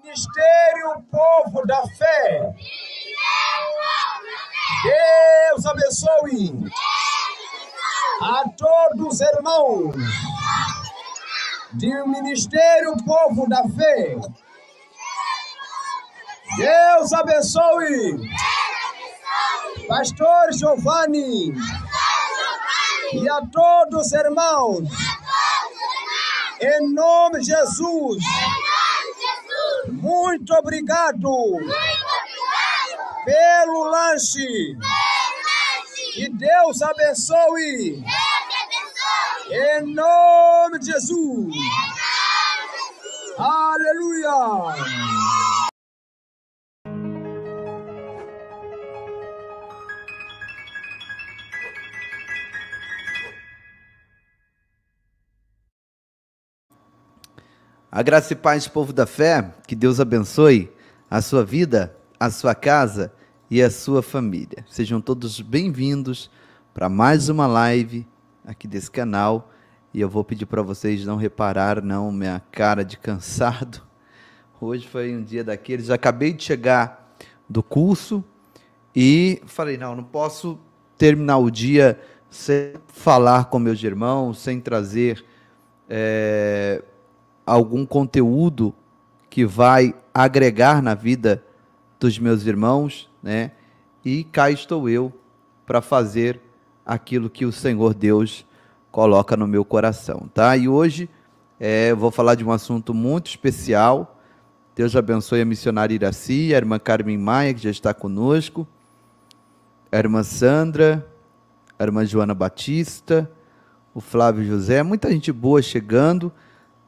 Ministério Povo da Fé. Deus abençoe a todos os irmãos do Ministério Povo da Fé. Deus abençoe Pastor Giovanni e a todos os irmãos. Em nome de Jesus. Muito obrigado pelo lanche. Que Deus abençoe. Em nome de Jesus. Aleluia. A graça e paz, povo da fé, que Deus abençoe a sua vida, a sua casa e a sua família. Sejam todos bem-vindos para mais uma live aqui desse canal. E eu vou pedir para vocês não reparar, não, minha cara de cansado. Hoje foi um dia daqueles, acabei de chegar do curso e falei, não posso terminar o dia sem falar com meus irmãos, sem trazer algum conteúdo que vai agregar na vida dos meus irmãos, né? E cá estou eu para fazer aquilo que o Senhor Deus coloca no meu coração, tá? E hoje eu vou falar de um assunto muito especial. Deus abençoe a missionária Iraci, a irmã Carmen Maia, que já está conosco, a irmã Sandra, a irmã Joana Batista, o Flávio José, muita gente boa chegando.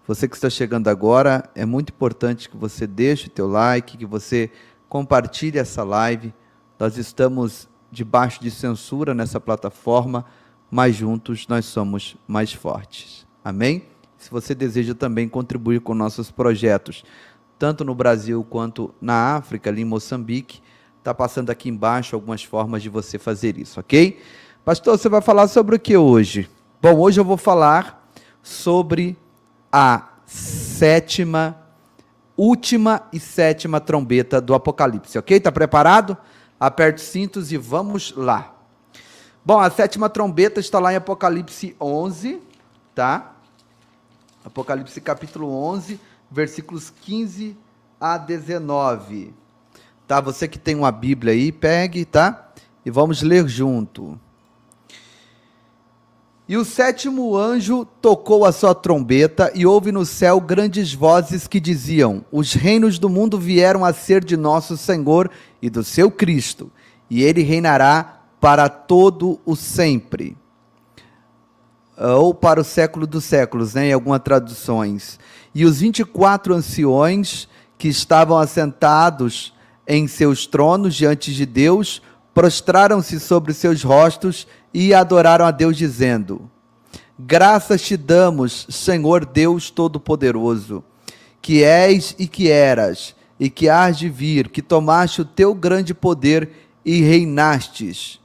Você que está chegando agora, é muito importante que você deixe o teu like, que você compartilhe essa live. Nós estamos debaixo de censura nessa plataforma, mas juntos nós somos mais fortes. Amém? Se você deseja também contribuir com nossos projetos, tanto no Brasil quanto na África, ali em Moçambique, está passando aqui embaixo algumas formas de você fazer isso, ok? Pastor, você vai falar sobre o que hoje? Bom, hoje eu vou falar sobre a última e sétima trombeta do Apocalipse, ok? Está preparado? Aperte os cintos e vamos lá. Bom, a sétima trombeta está lá em Apocalipse 11, tá? Apocalipse capítulo 11, versículos 15 a 19. Tá? Você que tem uma Bíblia aí, pegue, tá? E vamos ler junto. E o sétimo anjo tocou a sua trombeta, e houve no céu grandes vozes que diziam: os reinos do mundo vieram a ser de nosso Senhor e do seu Cristo, e ele reinará para todo o sempre. Ou para o século dos séculos, né, em algumas traduções. E os 24 anciões que estavam assentados em seus tronos diante de Deus, prostraram-se sobre seus rostos e adoraram a Deus, dizendo: graças te damos, Senhor Deus Todo-Poderoso, que és e que eras, e que hás de vir, que tomaste o teu grande poder e reinastes.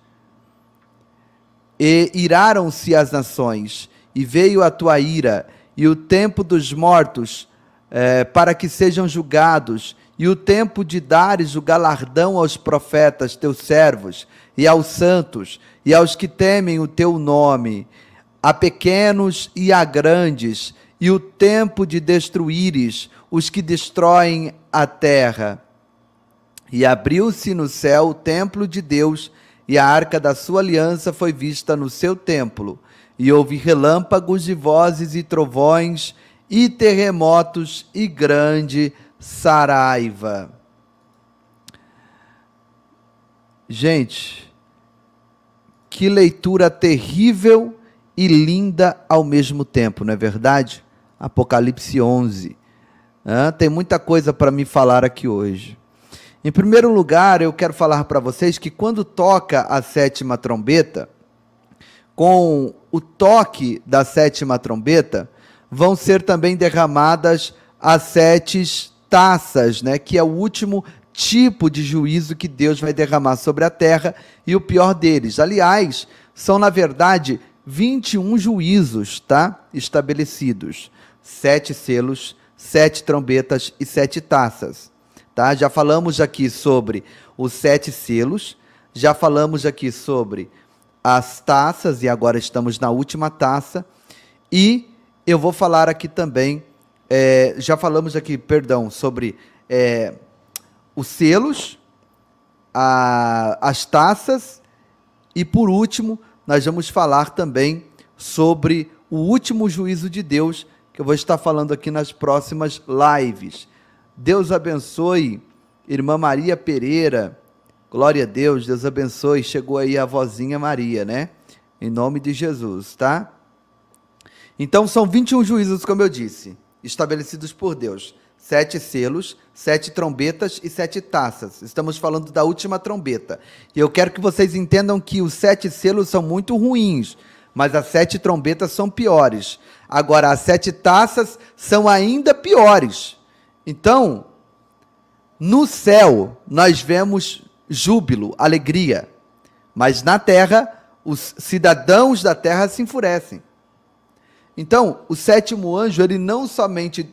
E iraram-se as nações, e veio a tua ira, e o tempo dos mortos, para que sejam julgados, e o tempo de dares o galardão aos profetas, teus servos, e aos santos, e aos que temem o teu nome, a pequenos e a grandes, e o tempo de destruíres os que destroem a terra. E abriu-se no céu o templo de Deus, e a arca da sua aliança foi vista no seu templo, e houve relâmpagos e vozes e trovões, e terremotos e grande saraiva. Gente, que leitura terrível e linda ao mesmo tempo, não é verdade? Apocalipse 11. Tem muita coisa para me falar aqui hoje. Em primeiro lugar, eu quero falar para vocês que quando toca a sétima trombeta, com o toque da sétima trombeta, vão ser também derramadas as 7 taças, né, que é o último tipo de juízo que Deus vai derramar sobre a terra, e o pior deles. Aliás, são na verdade 21 juízos, tá, estabelecidos. 7 selos 7 trombetas e 7 taças. Tá? Já falamos aqui sobre os 7 selos, já falamos aqui sobre as taças, e agora estamos na última taça, e eu vou falar aqui também, já falamos aqui, perdão, sobre os selos, as taças, e por último, nós vamos falar também sobre o último juízo de Deus, que eu vou estar falando aqui nas próximas lives. Deus abençoe, irmã Maria Pereira, glória a Deus, Deus abençoe, chegou aí a vozinha Maria, né? Em nome de Jesus, tá? Então são 21 juízos, como eu disse, estabelecidos por Deus. 7 selos, 7 trombetas e 7 taças. Estamos falando da última trombeta. E eu quero que vocês entendam que os 7 selos são muito ruins, mas as 7 trombetas são piores. Agora, as 7 taças são ainda piores. Então, no céu, nós vemos júbilo, alegria. Mas na terra, os cidadãos da terra se enfurecem. Então, o 7º anjo, ele não somente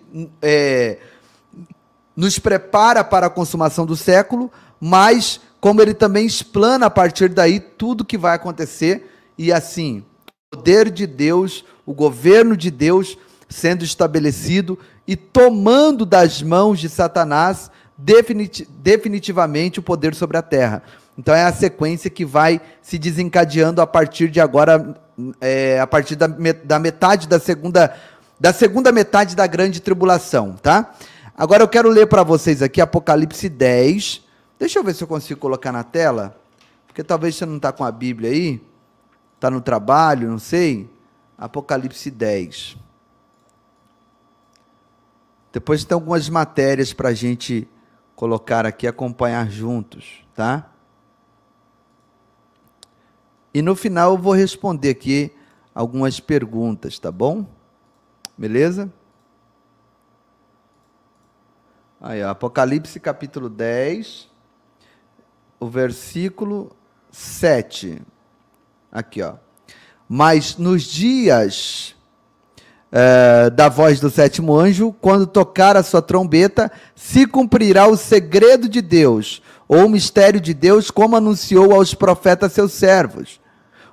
nos prepara para a consumação do século, mas como ele também explana a partir daí tudo que vai acontecer, e assim, o poder de Deus, o governo de Deus sendo estabelecido e tomando das mãos de Satanás definitivamente o poder sobre a terra. Então é a sequência que vai se desencadeando a partir de agora, a partir da metade da segunda metade da grande tribulação, tá? Agora eu quero ler para vocês aqui Apocalipse 10. Deixa eu ver se eu consigo colocar na tela, porque talvez você não está com a Bíblia aí, está no trabalho, não sei. Apocalipse 10. Depois tem algumas matérias para a gente colocar aqui, acompanhar juntos, tá? E no final eu vou responder aqui algumas perguntas, tá bom? Beleza? Aí, ó, Apocalipse capítulo 10, o versículo 7. Aqui, ó. Mas nos dias da voz do 7º anjo, quando tocar a sua trombeta, se cumprirá o segredo de Deus, ou o mistério de Deus, como anunciou aos profetas seus servos.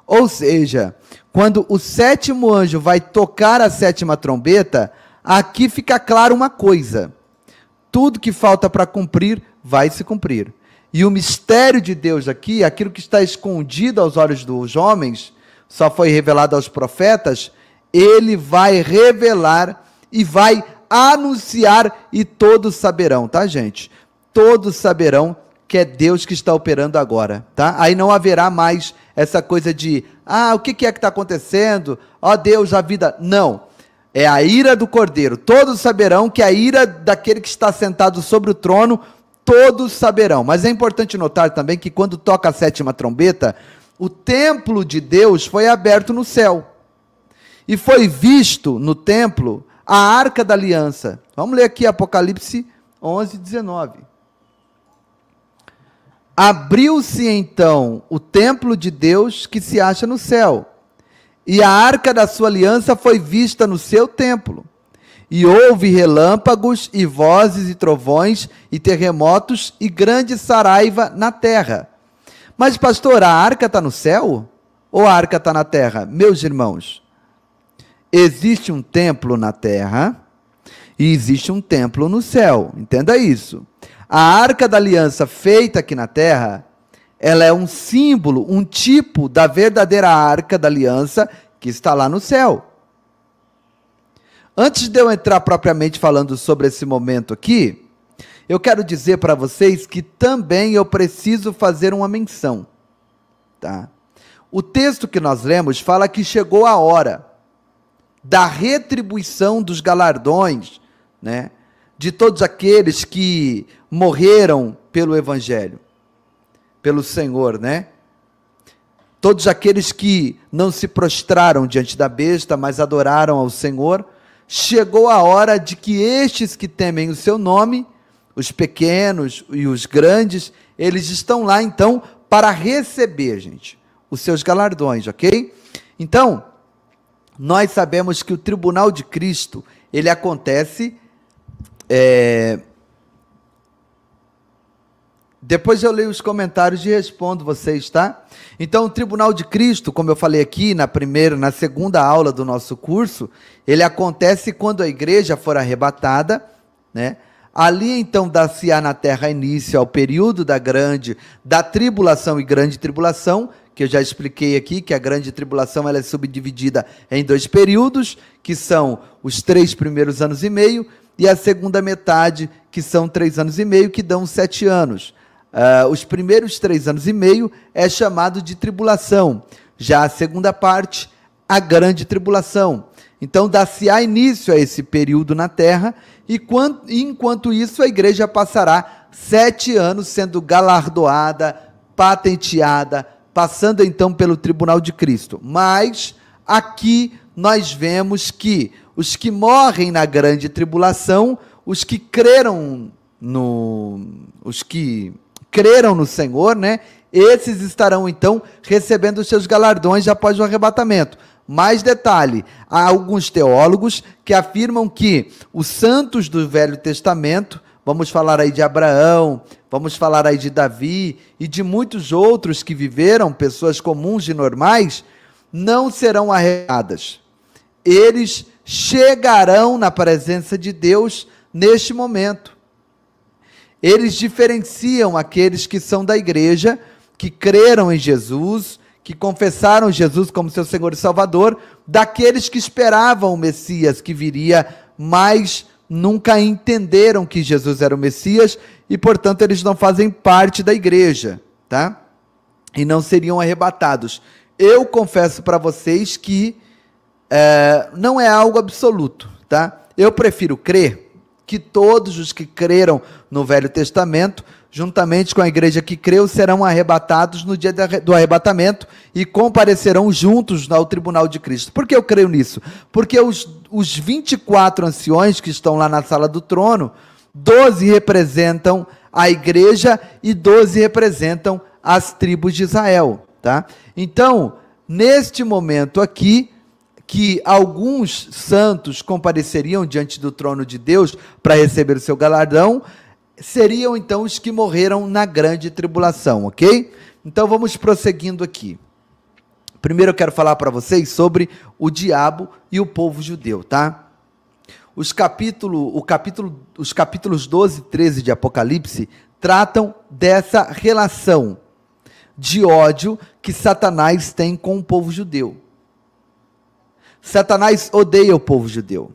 Ou seja, quando o 7º anjo vai tocar a 7ª trombeta, aqui fica claro uma coisa: tudo que falta para cumprir, vai se cumprir. E o mistério de Deus aqui, aquilo que está escondido aos olhos dos homens, só foi revelado aos profetas, ele vai revelar e vai anunciar, e todos saberão, tá, gente? Todos saberão que é Deus que está operando agora, tá? Aí não haverá mais essa coisa de, o que é que está acontecendo? Ó Deus, a vida... Não. É a ira do Cordeiro. Todos saberão que a ira daquele que está sentado sobre o trono, todos saberão. Mas é importante notar também que quando toca a 7ª trombeta, o templo de Deus foi aberto no céu. E foi visto no templo a Arca da Aliança. Vamos ler aqui Apocalipse 11, 19. Abriu-se então o templo de Deus que se acha no céu, e a arca da sua aliança foi vista no seu templo. E houve relâmpagos, e vozes, e trovões, e terremotos, e grande saraiva na terra. Mas, pastor, a arca está no céu? Ou a arca está na terra? Meus irmãos, existe um templo na terra, e existe um templo no céu. Entenda isso. A arca da aliança feita aqui na terra, ela é um símbolo, um tipo da verdadeira arca da aliança que está lá no céu. Antes de eu entrar propriamente falando sobre esse momento aqui, eu quero dizer para vocês que também eu preciso fazer uma menção, tá? O texto que nós lemos fala que chegou a hora da retribuição dos galardões, né, de todos aqueles que morreram pelo Evangelho, pelo Senhor, né? Todos aqueles que não se prostraram diante da besta, mas adoraram ao Senhor, chegou a hora de que estes que temem o seu nome, os pequenos e os grandes, eles estão lá então para receber, gente, os seus galardões, ok? Então, nós sabemos que o tribunal de Cristo, ele acontece Depois eu leio os comentários e respondo vocês, tá? Então, o tribunal de Cristo, como eu falei aqui na segunda aula do nosso curso, ele acontece quando a igreja for arrebatada, né? Ali, então, dar-se-á na terra início ao período da tribulação e grande tribulação, que eu já expliquei aqui, que a grande tribulação ela é subdividida em 2 períodos, que são os 3 primeiros anos e meio, e a segunda metade, que são 3 anos e meio, que dão 7 anos. Os primeiros 3 anos e meio é chamado de tribulação, já a segunda parte, a grande tribulação. Então, dá-se-á início a esse período na terra, e enquanto isso a igreja passará 7 anos sendo galardoada, patenteada, passando então pelo tribunal de Cristo. Mas aqui nós vemos que os que morrem na grande tribulação, os que creram no Senhor, né? Esses estarão então recebendo os seus galardões após o arrebatamento. Mais detalhe, há alguns teólogos que afirmam que os santos do Velho Testamento, vamos falar aí de Abraão, vamos falar aí de Davi e de muitos outros que viveram, pessoas comuns e normais, não serão arrebatadas. Eles chegarão na presença de Deus neste momento. Eles diferenciam aqueles que são da igreja, que creram em Jesus, que confessaram Jesus como seu Senhor e Salvador, daqueles que esperavam o Messias que viria, mas nunca entenderam que Jesus era o Messias e, portanto, eles não fazem parte da igreja, tá? E não seriam arrebatados. Eu confesso para vocês que não é algo absoluto, tá? Eu prefiro crer que todos os que creram no Velho Testamento, juntamente com a igreja que creu, serão arrebatados no dia do arrebatamento e comparecerão juntos ao tribunal de Cristo. Por que eu creio nisso? Porque os 24 anciões que estão lá na sala do trono, 12 representam a igreja e 12 representam as tribos de Israel, tá? Então, neste momento aqui, que alguns santos compareceriam diante do trono de Deus para receber o seu galardão, seriam então os que morreram na grande tribulação, ok? Então vamos prosseguindo aqui. Primeiro eu quero falar para vocês sobre o diabo e o povo judeu, tá? Os capítulos 12 e 13 de Apocalipse tratam dessa relação de ódio que Satanás tem com o povo judeu. Satanás odeia o povo judeu.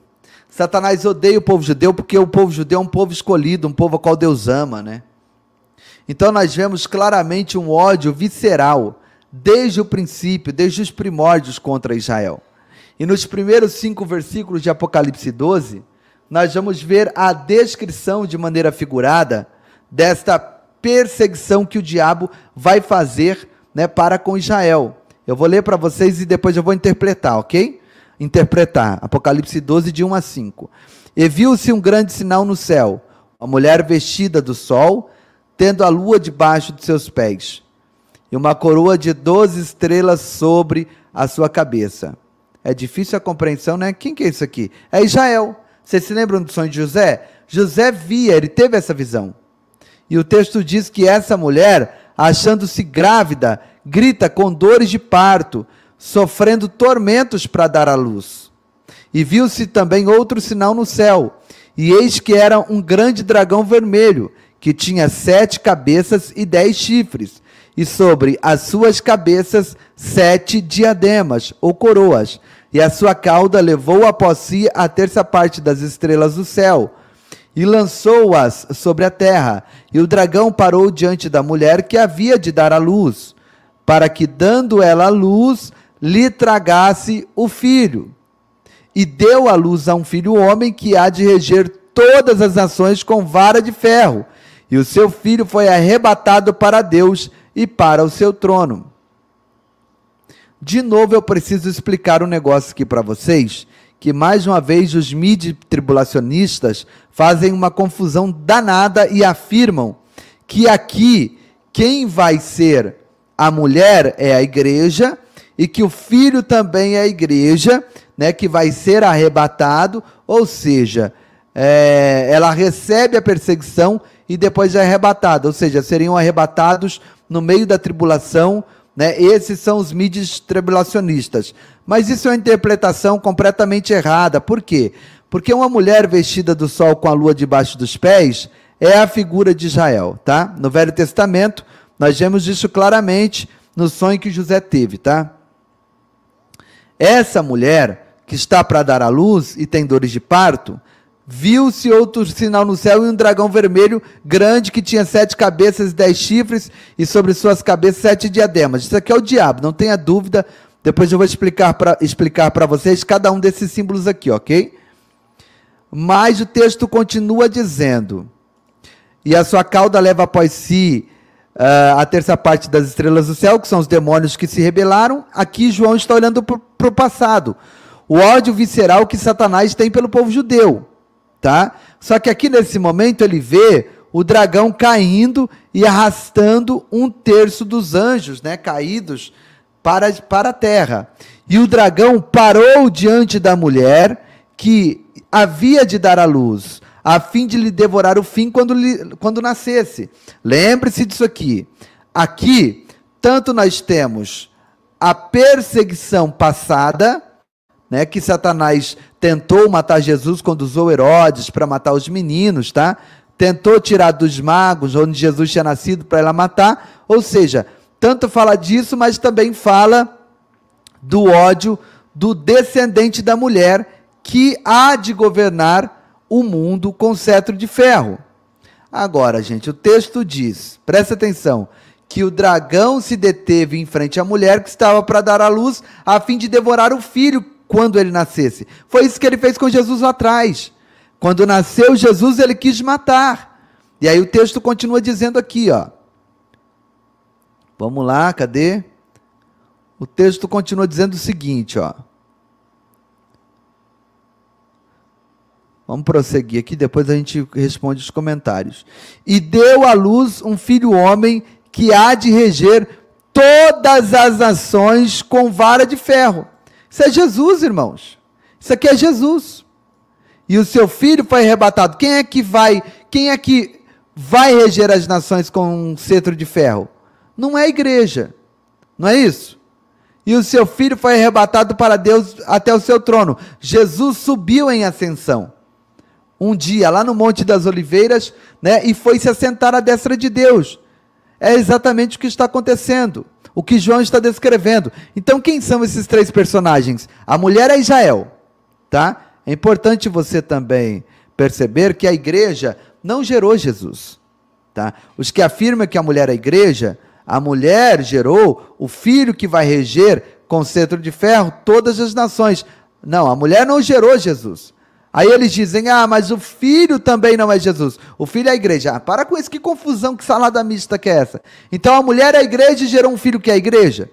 Satanás odeia o povo judeu porque o povo judeu é um povo escolhido, um povo a qual Deus ama, né? Então nós vemos claramente um ódio visceral, desde o princípio, desde os primórdios contra Israel. E nos primeiros 5 versículos de Apocalipse 12, nós vamos ver a descrição de maneira figurada desta perseguição que o diabo vai fazer, né, para com Israel. Eu vou ler para vocês e depois eu vou interpretar, ok? Interpretar, Apocalipse 12, de 1 a 5. E viu-se um grande sinal no céu, uma mulher vestida do sol, tendo a lua debaixo de seus pés, e uma coroa de 12 estrelas sobre a sua cabeça. É difícil a compreensão, né? Quem que é isso aqui? É Israel. Vocês se lembram do sonho de José? José via, ele teve essa visão. E o texto diz que essa mulher, achando-se grávida, grita com dores de parto, sofrendo tormentos para dar à luz. E viu-se também outro sinal no céu, e eis que era um grande dragão vermelho, que tinha 7 cabeças e 10 chifres, e sobre as suas cabeças 7 diademas, ou coroas, e a sua cauda levou após si a terça parte das estrelas do céu, e lançou-as sobre a terra, e o dragão parou diante da mulher que havia de dar à luz, para que, dando ela à luz, lhe tragasse o filho. E deu à luz a um filho homem que há de reger todas as nações com vara de ferro. E o seu filho foi arrebatado para Deus e para o seu trono. De novo eu preciso explicar um negócio aqui para vocês, que mais uma vez os midi-tribulacionistas fazem uma confusão danada e afirmam que aqui quem vai ser a mulher é a igreja, e que o filho também é a igreja, né, que vai ser arrebatado, ou seja, ela recebe a perseguição e depois é arrebatada, ou seja, seriam arrebatados no meio da tribulação, né? Esses são os mídias tribulacionistas. Mas isso é uma interpretação completamente errada. Por quê? Porque uma mulher vestida do sol com a lua debaixo dos pés é a figura de Israel, tá? No Velho Testamento, nós vemos isso claramente no sonho que José teve, tá? Essa mulher que está para dar à luz e tem dores de parto, viu-se outro sinal no céu e um dragão vermelho grande que tinha 7 cabeças e 10 chifres e sobre suas cabeças 7 diademas. Isso aqui é o diabo, não tenha dúvida. Depois eu vou explicar para vocês cada um desses símbolos aqui, ok? Mas o texto continua dizendo: e a sua cauda leva após si a terça parte das estrelas do céu, que são os demônios que se rebelaram. Aqui João está olhando para o passado. O ódio visceral que Satanás tem pelo povo judeu. Tá? Só que aqui nesse momento ele vê o dragão caindo e arrastando 1/3 dos anjos, né, caídos para a terra. E o dragão parou diante da mulher que havia de dar à luz, a fim de lhe devorar o fim quando nascesse. Lembre-se disso aqui. Aqui, tanto nós temos a perseguição passada, né, que Satanás tentou matar Jesus quando usou Herodes para matar os meninos, tá? Tentou tirar dos magos, onde Jesus tinha nascido, para ela matar. Ou seja, tanto fala disso, mas também fala do ódio do descendente da mulher, que há de governar o mundo com cetro de ferro. Agora, gente, o texto diz, presta atenção, que o dragão se deteve em frente à mulher que estava para dar à luz, a fim de devorar o filho quando ele nascesse. Foi isso que ele fez com Jesus lá atrás. Quando nasceu Jesus, ele quis matar. E aí o texto continua dizendo aqui, ó. Vamos lá, cadê? O texto continua dizendo o seguinte, ó. Vamos prosseguir aqui, depois a gente responde os comentários. E deu à luz um filho homem que há de reger todas as nações com vara de ferro. Isso é Jesus, irmãos. Isso aqui é Jesus. E o seu filho foi arrebatado. Quem é que vai reger as nações com um cetro de ferro? Não é a igreja. Não é isso? E o seu filho foi arrebatado para Deus até o seu trono. Jesus subiu em ascensão. Um dia, lá no Monte das Oliveiras, né, e foi se assentar à destra de Deus. É exatamente o que está acontecendo. O que João está descrevendo. Então, quem são esses 3 personagens? A mulher é Israel, tá? É importante você também perceber que a igreja não gerou Jesus, tá? Os que afirmam que a mulher é a igreja, a mulher gerou o filho que vai reger com cetro de ferro todas as nações. Não, a mulher não gerou Jesus. Aí eles dizem, mas o filho também não é Jesus. O filho é a igreja. Para com isso, que confusão, que salada mista que é essa? Então a mulher é a igreja e gerou um filho que é a igreja?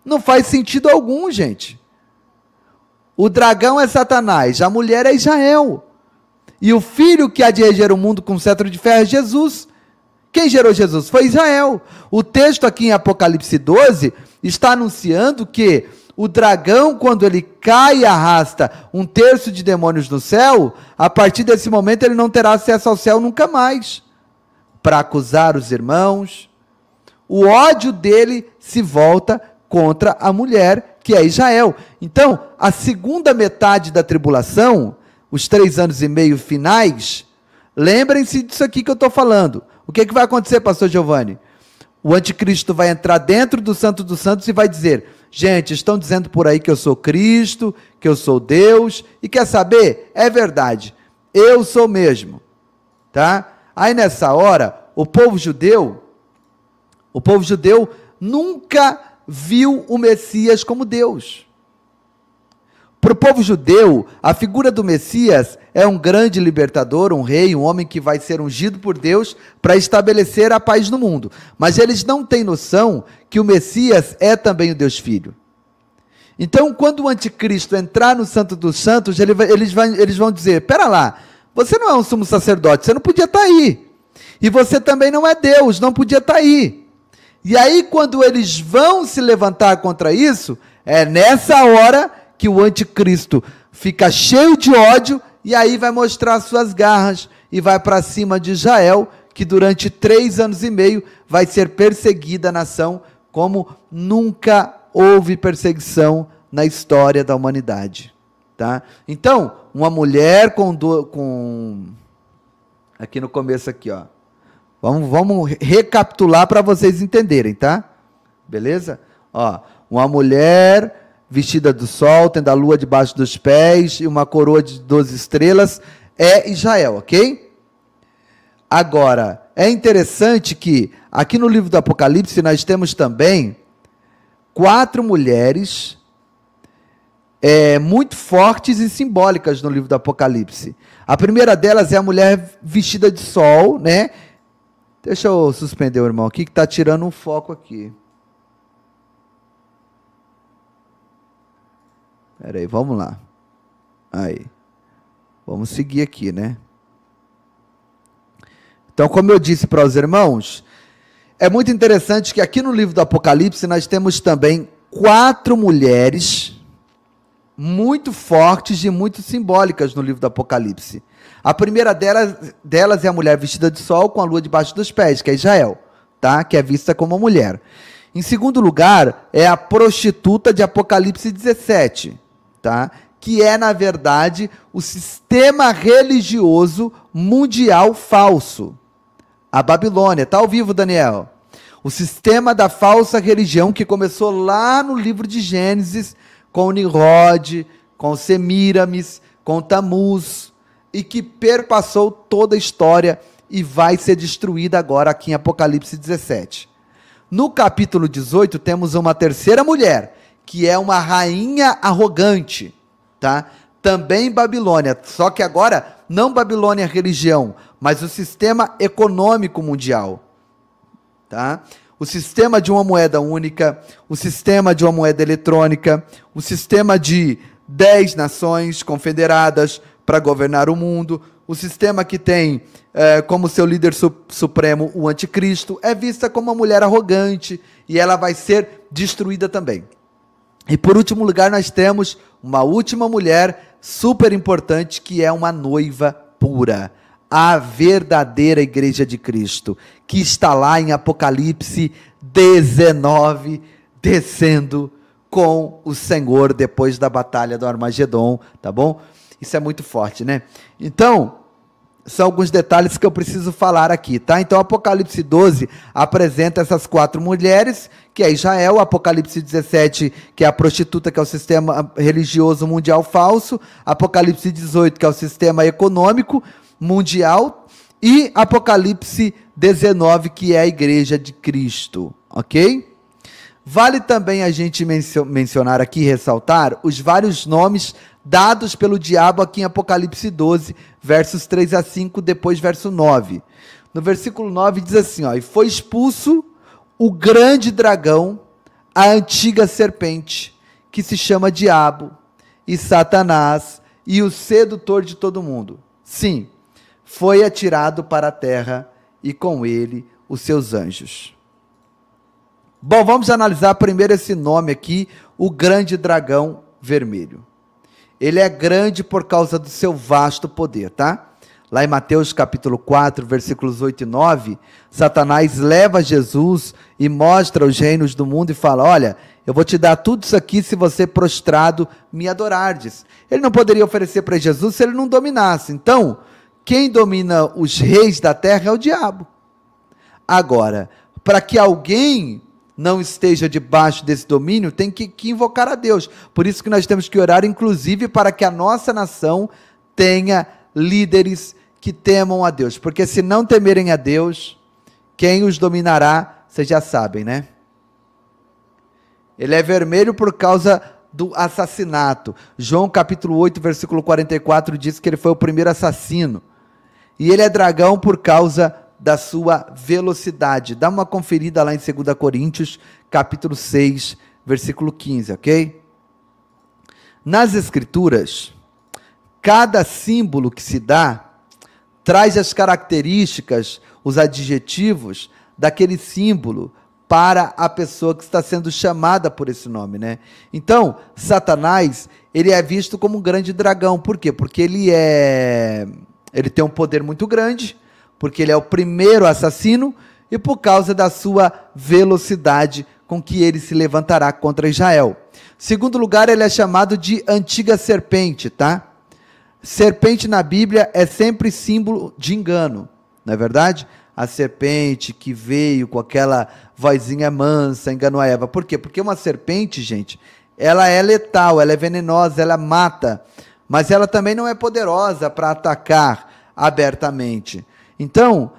Não faz sentido algum, gente. O dragão é Satanás, a mulher é Israel. E o filho que há de reger o mundo com cetro de ferro é Jesus. Quem gerou Jesus? Foi Israel. O texto aqui em Apocalipse 12 está anunciando que o dragão, quando ele cai e arrasta 1/3 de demônios no céu, a partir desse momento ele não terá acesso ao céu nunca mais. Para acusar os irmãos, o ódio dele se volta contra a mulher, que é Israel. Então, a segunda metade da tribulação, os 3 anos e meio finais, lembrem-se disso aqui que eu estou falando. O que vai acontecer, pastor Giovanni? O anticristo vai entrar dentro do Santo dos Santos e vai dizer, gente, estão dizendo por aí que eu sou Cristo, que eu sou Deus, e quer saber? É verdade, eu sou mesmo, tá? Aí nessa hora, o povo judeu nunca viu o Messias como Deus. Para o povo judeu, a figura do Messias é um grande libertador, um rei, um homem que vai ser ungido por Deus para estabelecer a paz no mundo. Mas eles não têm noção que o Messias é também o Deus Filho. Então, quando o anticristo entrar no Santo dos Santos, eles vão dizer, pera lá, você não é um sumo sacerdote, você não podia estar aí. E você também não é Deus, não podia estar aí. E aí, quando eles vão se levantar contra isso, é nessa hora que o anticristo fica cheio de ódio e aí vai mostrar suas garras e vai para cima de Israel, que durante 3 anos e meio vai ser perseguida a nação como nunca houve perseguição na história da humanidade. Tá? Então, uma mulher aqui no começo aqui, ó. Vamos recapitular para vocês entenderem, tá? Beleza? Ó, uma mulher vestida do sol, tendo a lua debaixo dos pés e uma coroa de 12 estrelas, é Israel, ok? Agora, é interessante que aqui no livro do Apocalipse nós temos também 4 mulheres muito fortes e simbólicas no livro do Apocalipse. A primeira delas é a mulher vestida de sol, né? Deixa eu suspender o irmão aqui, que está tirando um foco aqui. Espera aí, vamos lá. Aí. Vamos seguir aqui, né? Então, como eu disse para os irmãos, é muito interessante que aqui no livro do Apocalipse nós temos também 4 mulheres muito fortes e muito simbólicas no livro do Apocalipse. A primeira delas é a mulher vestida de sol com a lua debaixo dos pés, que é Israel, tá? Que é vista como uma mulher. Em segundo lugar, é a prostituta de Apocalipse 17, tá? Que é, na verdade, o sistema religioso mundial falso. A Babilônia. Está ao vivo, Daniel? O sistema da falsa religião que começou lá no livro de Gênesis, com Nimrod, com Semíramis, com Tamuz, e que perpassou toda a história e vai ser destruída agora aqui em Apocalipse 17. No capítulo 18 temos uma terceira mulher, que é uma rainha arrogante, tá? Também Babilônia, só que agora não Babilônia religião, mas o sistema econômico mundial, tá? O sistema de uma moeda única, o sistema de uma moeda eletrônica, o sistema de 10 nações confederadas para governar o mundo, o sistema que tem como seu líder supremo o anticristo, é vista como uma mulher arrogante e ela vai ser destruída também. E por último lugar nós temos uma última mulher super importante que é uma noiva pura, a verdadeira igreja de Cristo, que está lá em Apocalipse 19, descendo com o Senhor depois da batalha do Armagedon, tá bom? Isso é muito forte, né? Então, são alguns detalhes que eu preciso falar aqui, tá? Então, Apocalipse 12 apresenta essas 4 mulheres, que é Israel, Apocalipse 17, que é a prostituta, que é o sistema religioso mundial falso, Apocalipse 18, que é o sistema econômico mundial, e Apocalipse 19, que é a igreja de Cristo, ok? Vale também a gente mencionar aqui, ressaltar, os vários nomes dados pelo diabo aqui em Apocalipse 12, versos 3 a 5, depois verso 9. No versículo 9 diz assim, ó, e foi expulso o grande dragão, a antiga serpente, que se chama Diabo e Satanás, e o sedutor de todo mundo. Sim, foi atirado para a terra, e com ele os seus anjos. Bom, vamos analisar primeiro esse nome aqui, o grande dragão vermelho. Ele é grande por causa do seu vasto poder, tá? Lá em Mateus capítulo 4, versículos 8 e 9, Satanás leva Jesus e mostra os reinos do mundo e fala, olha, eu vou te dar tudo isso aqui se você prostrado me adorardes. Ele não poderia oferecer para Jesus se ele não dominasse. Então, quem domina os reis da terra é o diabo. Agora, para que alguém não esteja debaixo desse domínio, tem que invocar a Deus. Por isso que nós temos que orar, inclusive, para que a nossa nação tenha líderes que temam a Deus. Porque se não temerem a Deus, quem os dominará, vocês já sabem, né? Ele é vermelho por causa do assassinato. João capítulo 8, versículo 44, diz que ele foi o primeiro assassino. E ele é dragão por causa da sua velocidade. Dá uma conferida lá em 2 Coríntios, capítulo 6, versículo 15, ok? Nas Escrituras, cada símbolo que se dá, traz as características, os adjetivos daquele símbolo para a pessoa que está sendo chamada por esse nome, né? Então, Satanás, ele é visto como um grande dragão. Por quê? Porque ele tem um poder muito grande, porque ele é o primeiro assassino e por causa da sua velocidade com que ele se levantará contra Israel. Segundo lugar, ele é chamado de antiga serpente, tá? Serpente na Bíblia é sempre símbolo de engano, não é verdade? A serpente que veio com aquela vozinha mansa, enganou a Eva. Por quê? Porque uma serpente, gente, ela é letal, ela é venenosa, ela mata, mas ela também não é poderosa para atacar abertamente. Então,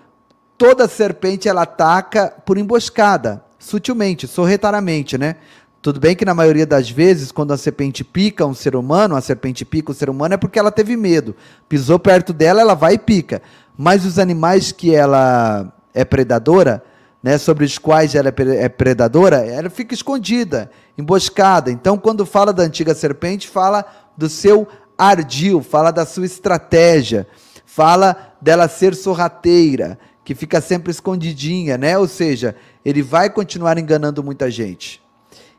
toda serpente ela ataca por emboscada, sutilmente, sorrateiramente, né? Tudo bem que na maioria das vezes, quando a serpente pica um ser humano, é porque ela teve medo. Pisou perto dela, ela vai e pica. Mas os animais que ela é predadora, né, sobre os quais ela é predadora, ela fica escondida, emboscada. Então, quando fala da antiga serpente, fala do seu ardil, fala da sua estratégia, fala dela ser sorrateira, que fica sempre escondidinha, né? Ou seja, ele vai continuar enganando muita gente.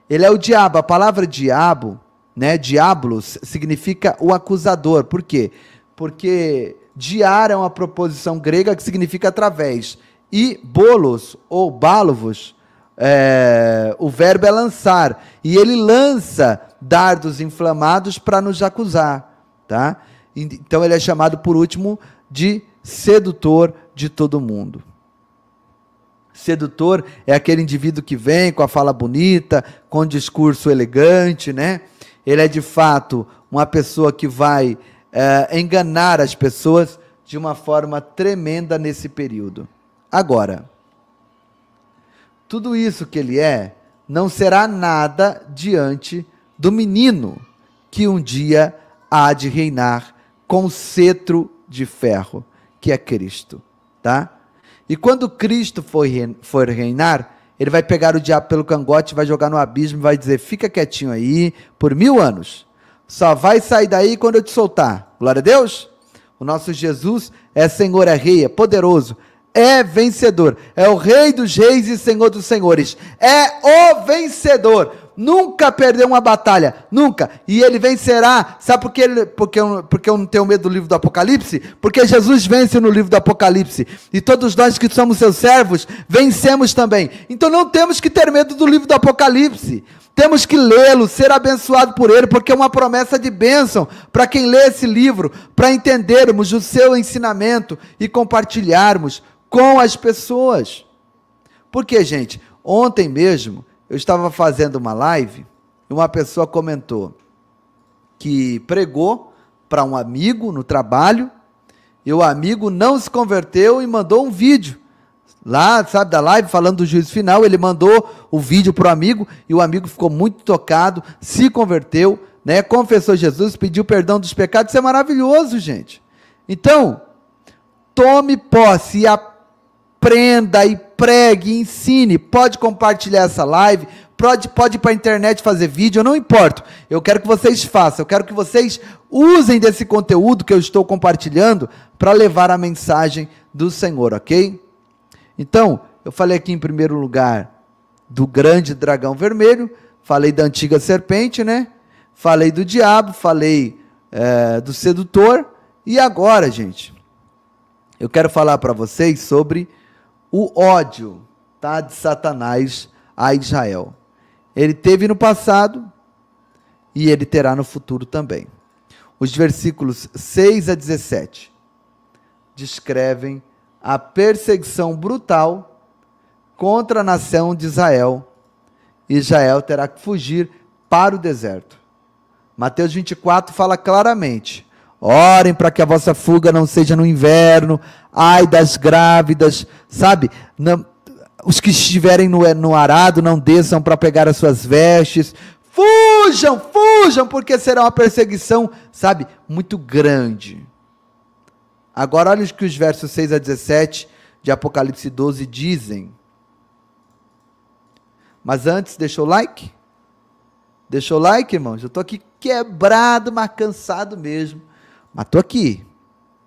Ele é o diabo. A palavra diabo, né, diabolos, significa o acusador. Por quê? Porque diar é uma proposição grega que significa através. E bolos, ou balovos, o verbo é lançar. E ele lança dardos inflamados para nos acusar. Tá? Então ele é chamado, por último, de sedutor de todo mundo. Sedutor é aquele indivíduo que vem com a fala bonita, com um discurso elegante, né? Ele é de fato uma pessoa que vai enganar as pessoas de uma forma tremenda nesse período. Agora, tudo isso que ele não será nada diante do menino que um dia há de reinar com cetro de ferro, que é Cristo, tá? E quando Cristo for reinar, ele vai pegar o diabo pelo cangote, vai jogar no abismo e vai dizer, fica quietinho aí por 1000 anos. Só vai sair daí quando eu te soltar. Glória a Deus. O nosso Jesus é Senhor, é Rei, é poderoso, é vencedor. É o Rei dos reis e Senhor dos senhores. É o vencedor. Nunca perdeu uma batalha, nunca. E ele vencerá. Sabe porque eu não tenho medo do livro do Apocalipse? Porque Jesus vence no livro do Apocalipse. E todos nós que somos seus servos, vencemos também. Então não temos que ter medo do livro do Apocalipse. Temos que lê-lo, ser abençoado por ele, porque é uma promessa de bênção para quem lê esse livro, para entendermos o seu ensinamento e compartilharmos com as pessoas. Porque, gente, ontem mesmo eu estava fazendo uma live e uma pessoa comentou que pregou para um amigo no trabalho e o amigo não se converteu e mandou um vídeo. Lá, sabe, da live, falando do juízo final, ele mandou o vídeo para o amigo e o amigo ficou muito tocado, se converteu, né, confessou Jesus, pediu perdão dos pecados. Isso é maravilhoso, gente. Então, tome posse e aprenda e pregue, e ensine. Pode compartilhar essa live, pode ir para a internet fazer vídeo, eu não importo. Eu quero que vocês façam, eu quero que vocês usem desse conteúdo que eu estou compartilhando para levar a mensagem do Senhor, ok? Então, eu falei aqui em primeiro lugar do grande dragão vermelho, falei da antiga serpente, né? Falei do diabo, falei do sedutor, e agora, gente, eu quero falar para vocês sobre o ódio, tá, de Satanás a Israel. Ele teve no passado e ele terá no futuro também. Os versículos 6 a 17 descrevem a perseguição brutal contra a nação de Israel. Israel terá que fugir para o deserto. Mateus 24 fala claramente: orem para que a vossa fuga não seja no inverno, ai das grávidas, sabe? Não, os que estiverem no arado não desçam para pegar as suas vestes. Fujam, fujam, porque será uma perseguição, sabe, muito grande. Agora olha o que os versos 6 a 17 de Apocalipse 12 dizem. Mas antes, deixa o like? Deixa o like, irmãos? Eu estou aqui quebrado, mas cansado mesmo. Mas estou aqui.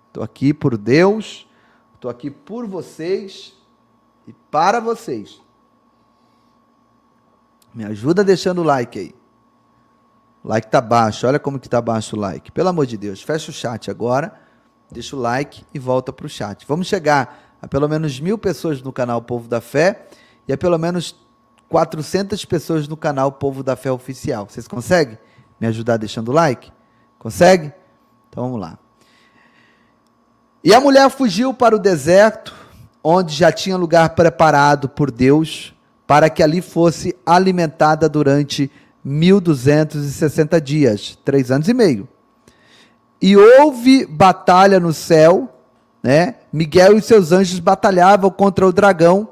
Estou aqui por Deus, estou aqui por vocês e para vocês. Me ajuda deixando o like aí. O like tá baixo, olha como que tá baixo o like. Pelo amor de Deus, fecha o chat agora, deixa o like e volta para o chat. Vamos chegar a pelo menos 1000 pessoas no canal Povo da Fé e a pelo menos 400 pessoas no canal Povo da Fé Oficial. Vocês conseguem me ajudar deixando o like? Consegue? Então vamos lá. E a mulher fugiu para o deserto, onde já tinha lugar preparado por Deus, para que ali fosse alimentada durante 1260 dias, 3 anos e meio. E houve batalha no céu, né? Miguel e seus anjos batalhavam contra o dragão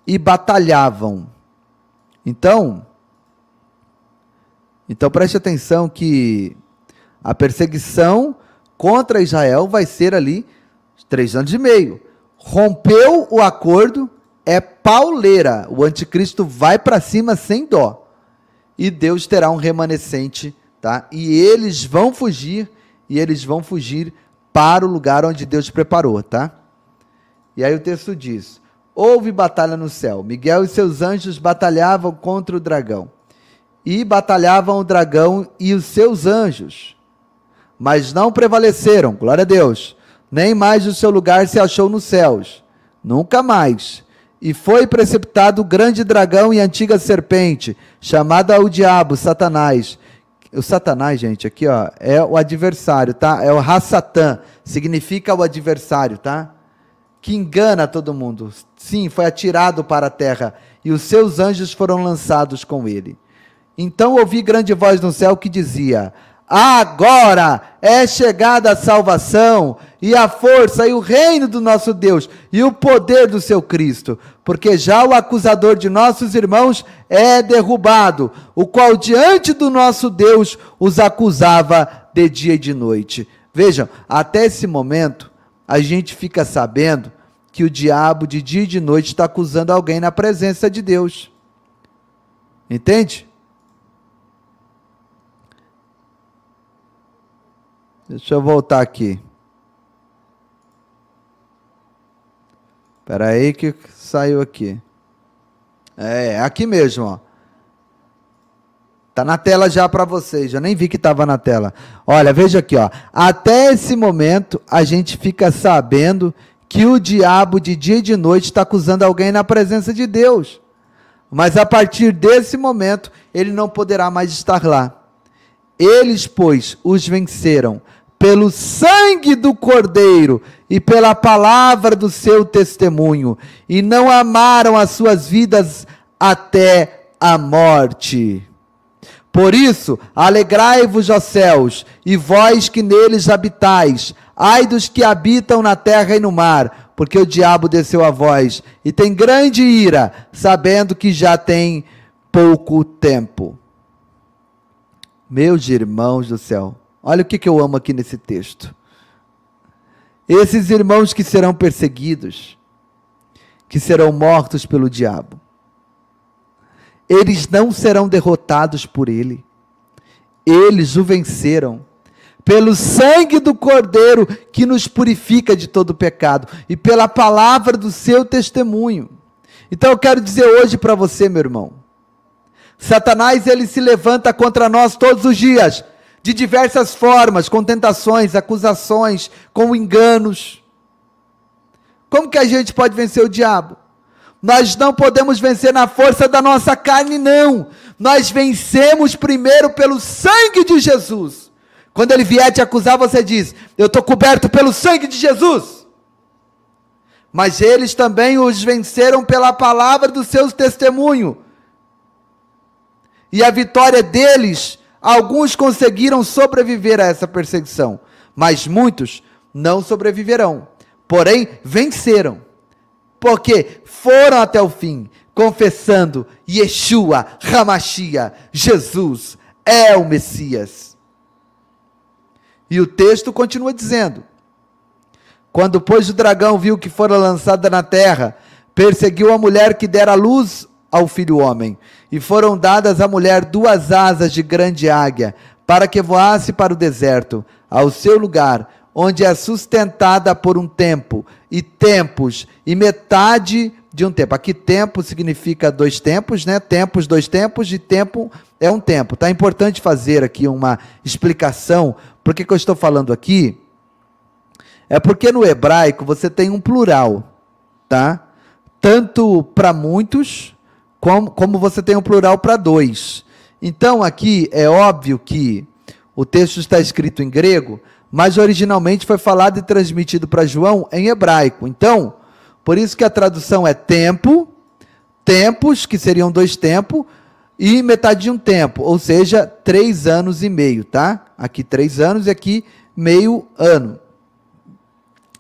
e batalhavam. Então preste atenção que a perseguição contra Israel vai ser ali 3 anos e meio. Rompeu o acordo, é pauleira. O anticristo vai para cima sem dó. E Deus terá um remanescente, tá? E eles vão fugir para o lugar onde Deus preparou, tá? E aí o texto diz: houve batalha no céu. Miguel e seus anjos batalhavam contra o dragão. E batalhavam o dragão e os seus anjos. Mas não prevaleceram, glória a Deus. Nem mais o seu lugar se achou nos céus. Nunca mais. E foi precipitado o grande dragão e antiga serpente, chamada o diabo, Satanás. O Satanás, gente, aqui ó, é o adversário, tá? É o Ha-Satã, significa o adversário, tá? Que engana todo mundo. Sim, foi atirado para a terra, e os seus anjos foram lançados com ele. Então ouvi grande voz no céu que dizia: agora é chegada a salvação, e a força, e o reino do nosso Deus, e o poder do seu Cristo, porque já o acusador de nossos irmãos é derrubado, o qual diante do nosso Deus os acusava de dia e de noite. Vejam, até esse momento, a gente fica sabendo que o diabo de dia e de noite está acusando alguém na presença de Deus. Entende? Deixa eu voltar aqui. Espera aí que saiu aqui. É aqui mesmo, ó. Tá na tela já para vocês, já nem vi que estava na tela. Olha, veja aqui, ó. Até esse momento a gente fica sabendo que o diabo de dia e de noite está acusando alguém na presença de Deus. Mas a partir desse momento ele não poderá mais estar lá. Eles, pois, os venceram pelo sangue do Cordeiro e pela palavra do seu testemunho, e não amaram as suas vidas até a morte. Por isso, alegrai-vos, ó céus, e vós que neles habitais, ai dos que habitam na terra e no mar, porque o diabo desceu a vós, e tem grande ira, sabendo que já tem pouco tempo. Meus irmãos do céu, olha o que eu amo aqui nesse texto. Esses irmãos que serão perseguidos, que serão mortos pelo diabo, eles não serão derrotados por ele. Eles o venceram pelo sangue do Cordeiro que nos purifica de todo pecado e pela palavra do seu testemunho. Então eu quero dizer hoje para você, meu irmão, Satanás, ele se levanta contra nós todos os dias, de diversas formas, com tentações, acusações, com enganos. Como que a gente pode vencer o diabo? Nós não podemos vencer na força da nossa carne, não. Nós vencemos primeiro pelo sangue de Jesus. Quando ele vier te acusar, você diz: eu estou coberto pelo sangue de Jesus. Mas eles também os venceram pela palavra do seu testemunho. E a vitória deles, alguns conseguiram sobreviver a essa perseguição, mas muitos não sobreviverão. Porém, venceram, porque foram até o fim, confessando: Yeshua, Hamashia, Jesus é o Messias. E o texto continua dizendo: quando, pois, o dragão viu que fora lançada na terra, perseguiu a mulher que dera luz ao filho homem, e foram dadas à mulher 2 asas de grande águia, para que voasse para o deserto, ao seu lugar, onde é sustentada por um tempo, e tempos, e metade de um tempo. Aqui tempo significa 2 tempos, né? Tempos, 2 tempos, e tempo é um tempo. Tá importante fazer aqui uma explicação. Por que eu estou falando aqui? É porque no hebraico você tem um plural, tá? Tanto para muitos, como você tem um plural para 2. Então aqui é óbvio que o texto está escrito em grego, mas originalmente foi falado e transmitido para João em hebraico. Então, por isso que a tradução é tempo, tempos, que seriam 2 tempos, e metade de um tempo, ou seja, 3 anos e meio, tá? Aqui 3 anos e aqui meio ano.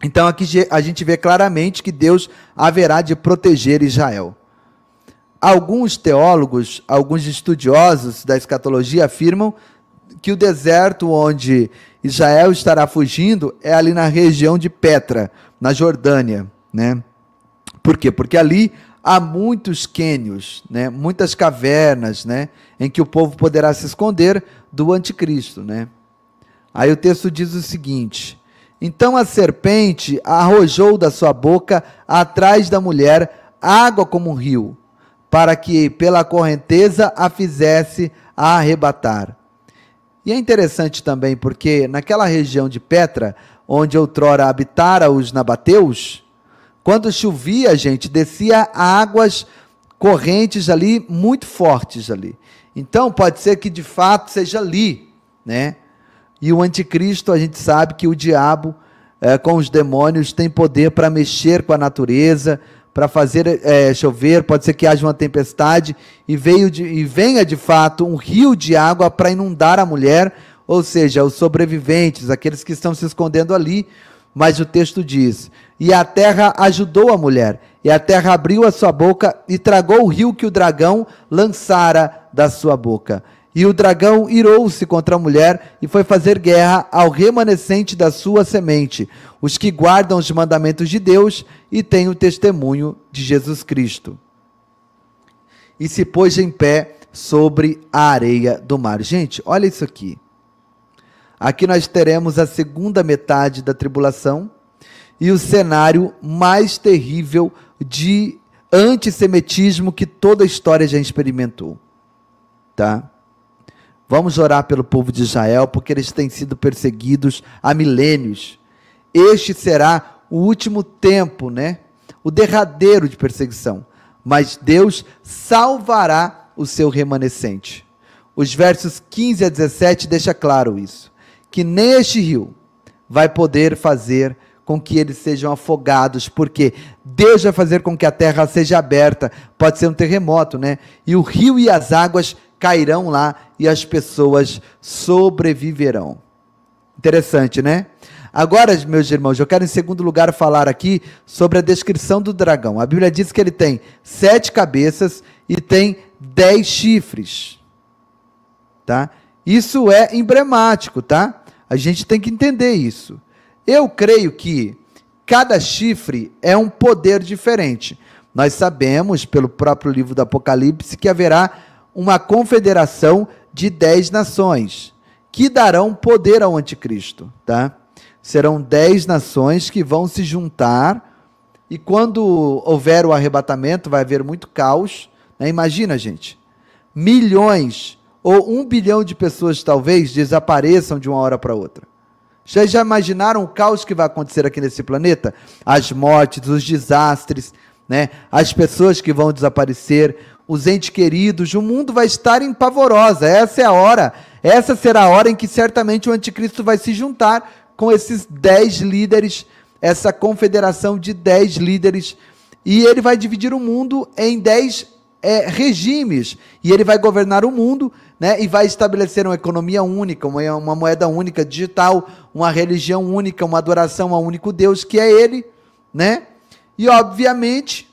Então aqui a gente vê claramente que Deus haverá de proteger Israel. Alguns teólogos, alguns estudiosos da escatologia afirmam que o deserto onde Israel estará fugindo é ali na região de Petra, na Jordânia, né? Por quê? Porque ali há muitos quênios, né? Muitas cavernas, né? Em que o povo poderá se esconder do anticristo, né? Aí o texto diz o seguinte: então a serpente arrojou da sua boca atrás da mulher água como um rio, para que pela correnteza a fizesse a arrebatar. E é interessante também porque naquela região de Petra, onde outrora habitara os nabateus, quando chovia, gente, descia águas correntes ali, muito fortes ali. Então pode ser que de fato seja ali, né? E o anticristo, a gente sabe que o diabo, com os demônios, tem poder para mexer com a natureza, para fazer chover, pode ser que haja uma tempestade e venha de fato um rio de água para inundar a mulher, ou seja, os sobreviventes, aqueles que estão se escondendo ali. Mas o texto diz: e a terra ajudou a mulher, e a terra abriu a sua boca e tragou o rio que o dragão lançara da sua boca. E o dragão irou-se contra a mulher e foi fazer guerra ao remanescente da sua semente, os que guardam os mandamentos de Deus e têm o testemunho de Jesus Cristo. E se pôs em pé sobre a areia do mar. Gente, olha isso aqui. Aqui nós teremos a segunda metade da tribulação e o cenário mais terrível de antissemitismo que toda a história já experimentou. Tá? Vamos orar pelo povo de Israel, porque eles têm sido perseguidos há milênios. Este será o último tempo, né? O derradeiro de perseguição. Mas Deus salvará o seu remanescente. Os versos 15 a 17 deixa claro isso. Que nem este rio vai poder fazer com que eles sejam afogados, porque Deus vai fazer com que a terra seja aberta. Pode ser um terremoto, né? E o rio e as águas cairão lá e as pessoas sobreviverão. Interessante, né? Agora, meus irmãos, eu quero em segundo lugar falar aqui sobre a descrição do dragão. A Bíblia diz que ele tem 7 cabeças e tem 10 chifres. Tá? Isso é emblemático, tá? A gente tem que entender isso. Eu creio que cada chifre é um poder diferente. Nós sabemos, pelo próprio livro do Apocalipse, que haverá uma confederação de 10 nações, que darão poder ao anticristo, tá? Serão 10 nações que vão se juntar, e quando houver o arrebatamento, vai haver muito caos, né? Imagina, gente, milhões ou 1 bilhão de pessoas talvez desapareçam de uma hora para outra. Já imaginaram o caos que vai acontecer aqui nesse planeta? As mortes, os desastres, né? As pessoas que vão desaparecer, os entes queridos, o mundo vai estar em pavorosa. Essa é a hora, essa será a hora em que certamente o anticristo vai se juntar com esses 10 líderes, essa confederação de 10 líderes, e ele vai dividir o mundo em 10 regimes, e ele vai governar o mundo, né, e vai estabelecer uma economia única, uma moeda única, digital, uma religião única, uma adoração ao único Deus, que é ele, né? E obviamente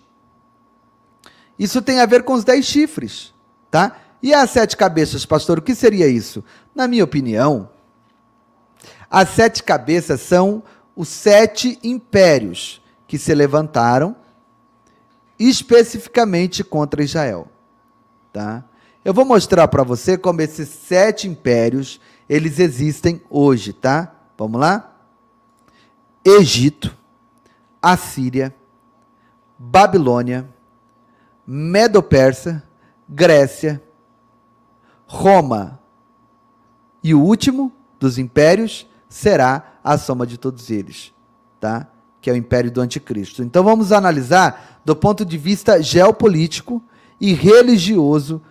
isso tem a ver com os 10 chifres, tá? E as 7 cabeças, pastor, o que seria isso? Na minha opinião, as 7 cabeças são os 7 impérios que se levantaram especificamente contra Israel, tá? Eu vou mostrar para você como esses 7 impérios, eles existem hoje, tá? Vamos lá? Egito, Assíria, Babilônia, Medo-Persa, Grécia, Roma. E o último dos impérios será a soma de todos eles, tá? Que é o império do anticristo. Então vamos analisar do ponto de vista geopolítico e religioso,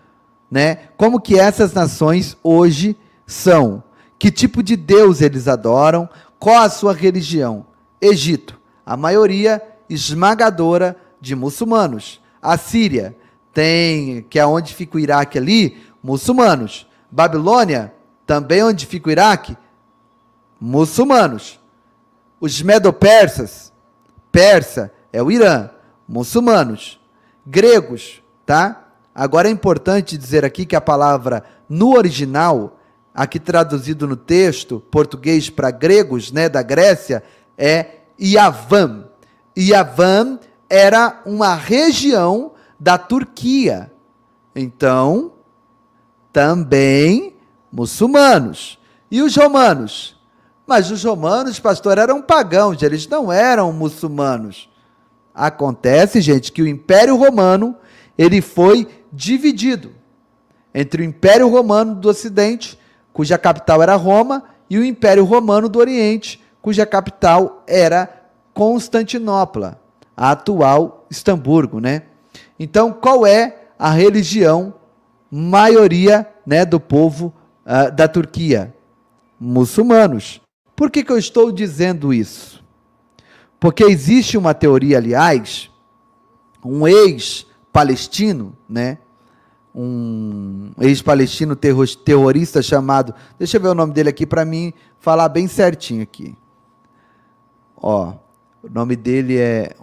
né? Como que essas nações hoje são, que tipo de Deus eles adoram, qual a sua religião. Egito, a maioria esmagadora de muçulmanos. A Síria tem, que é onde fica o Iraque ali, muçulmanos. Babilônia, também onde fica o Iraque, muçulmanos. Os medo-persas, Persa é o Irã, muçulmanos. Gregos, tá? Agora é importante dizer aqui que a palavra no original, aqui traduzido no texto português para gregos, né, da Grécia, é Yavan. Yavan era uma região da Turquia. Então, também muçulmanos. E os romanos? Mas os romanos, pastor, eram pagãos, eles não eram muçulmanos. Acontece, gente, que o Império Romano, ele foi dividido entre o Império Romano do Ocidente, cuja capital era Roma, e o Império Romano do Oriente, cuja capital era Constantinopla, a atual Istambul, né? Então, qual é a religião maioria, né, do povo da Turquia? Muçulmanos. Por que eu estou dizendo isso? Porque existe uma teoria, aliás, um ex-palestino, né? Um ex-palestino terrorista chamado, deixa eu ver o nome dele aqui para mim falar bem certinho aqui. Ó, o nome dele é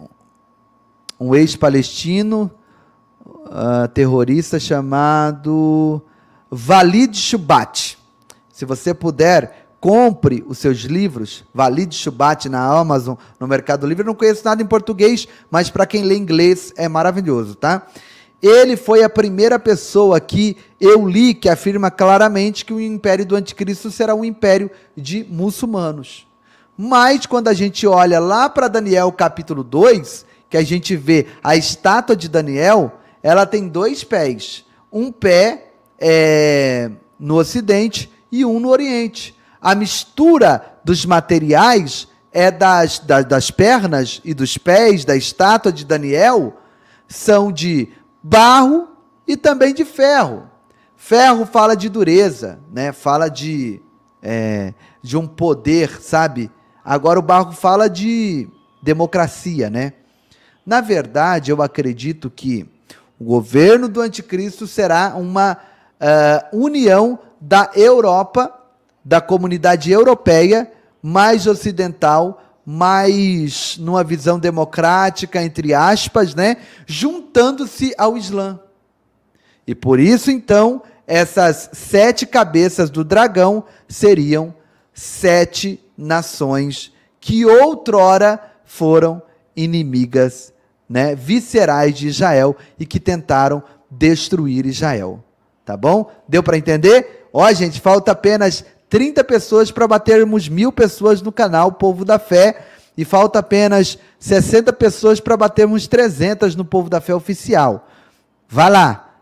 um ex-palestino terrorista chamado Walid Shoebat. Se você puder, compre os seus livros, Walid Shoebat na Amazon, no Mercado Livre. Eu não conheço nada em português, mas para quem lê inglês é maravilhoso, tá? Ele foi a primeira pessoa que eu li que afirma claramente que o império do anticristo será um império de muçulmanos. Mas quando a gente olha lá para Daniel capítulo 2, que a gente vê a estátua de Daniel, ela tem 2 pés. Um pé no Ocidente e um no Oriente. A mistura dos materiais é das pernas e dos pés da estátua de Daniel são de barro e também de ferro. Ferro fala de dureza, né? Fala de um poder, sabe? Agora o barro fala de democracia, né? Na verdade, eu acredito que o governo do anticristo será uma união da Europa, da comunidade europeia, mais ocidental, mais numa visão democrática, entre aspas, né? Juntando-se ao Islã. E por isso, então, essas 7 cabeças do dragão seriam 7 nações que outrora foram inimigas, né, viscerais de Israel e que tentaram destruir Israel. Tá bom? Deu para entender? Ó, gente, falta apenas 30 pessoas para batermos 1000 pessoas no canal Povo da Fé, e falta apenas 60 pessoas para batermos 300 no Povo da Fé oficial. Vai lá,